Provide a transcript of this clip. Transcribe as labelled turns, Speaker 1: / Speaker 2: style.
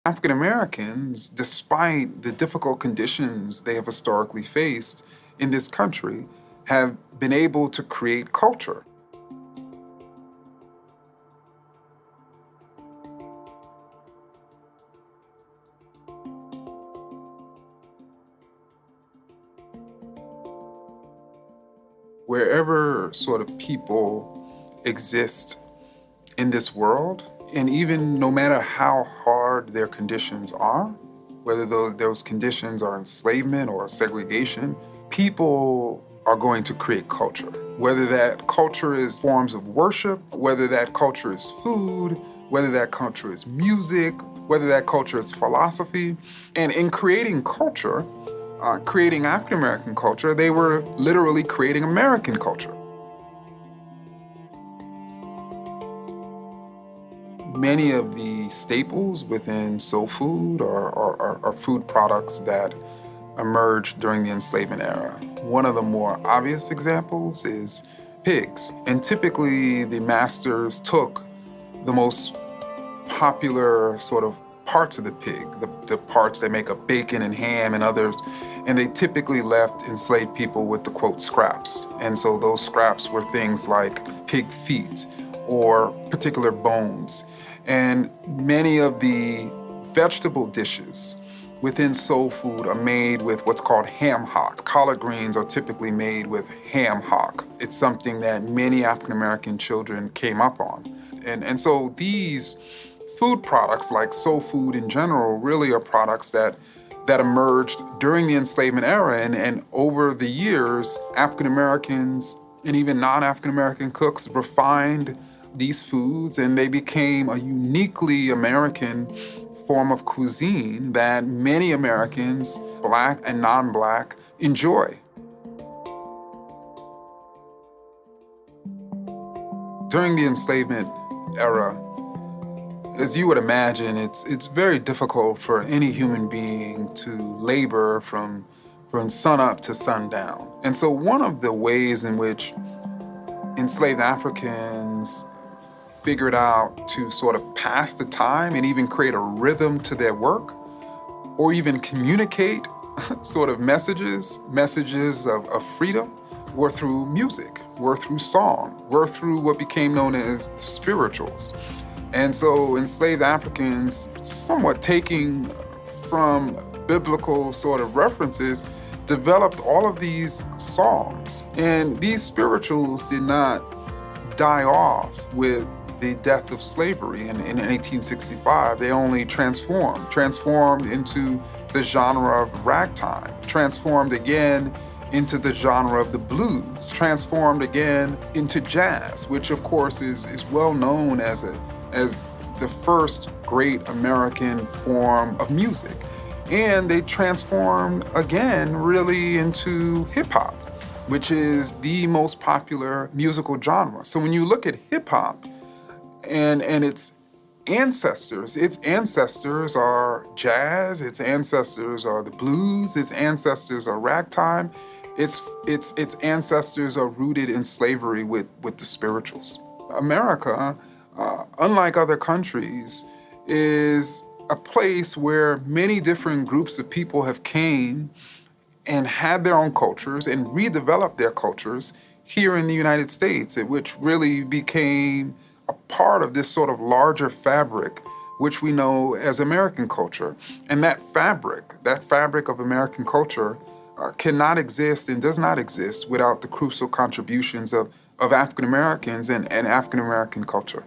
Speaker 1: African Americans, despite the difficult conditions they have historically faced in this country, have been able to create culture. Wherever sort of people exist in this world, and even no matter how hard their conditions are, whether those conditions are enslavement or segregation, people are going to create culture. Whether that culture is forms of worship, whether that culture is food, whether that culture is music, whether that culture is philosophy. And in creating culture, creating African American culture, they were literally creating American culture. Many of the staples within soul food are food products that emerged during the enslavement era. One of the more obvious examples is pigs. And typically the masters took the most popular sort of parts of the pig, the parts that make up bacon and ham and others, and they typically left enslaved people with the, quote, scraps. And so those scraps were things like pig feet or particular bones. And many of the vegetable dishes within soul food are made with what's called ham hock. Collard greens are typically made with ham hock. It's something that many African-American children came up on. And so these food products, like soul food in general, really are products that emerged during the enslavement era. And over the years, African-Americans and even non-African-American cooks refined these foods, and they became a uniquely American form of cuisine that many Americans, Black and non-Black, enjoy. During the enslavement era, as you would imagine, it's very difficult for any human being to labor from sunup to sundown. And so one of the ways in which enslaved Africans figured out to sort of pass the time and even create a rhythm to their work, or even communicate sort of messages of freedom, were through music, were through song, were through what became known as spirituals. And so enslaved Africans, somewhat taking from biblical sort of references, developed all of these songs. And these spirituals did not die off with the death of slavery in 1865. They only transformed into the genre of ragtime, transformed again into the genre of the blues, transformed again into jazz, which of course is well known as the first great American form of music. And they transformed again really into hip hop, which is the most popular musical genre. So when you look at hip hop and its ancestors are jazz, its ancestors are the blues, its ancestors are ragtime, its ancestors are rooted in slavery with the spirituals. America, unlike other countries, is a place where many different groups of people have came and had their own cultures and redeveloped their cultures here in the United States, which really became a part of this sort of larger fabric, which we know as American culture. And that fabric of American culture cannot exist and does not exist without the crucial contributions of African Americans and African American culture.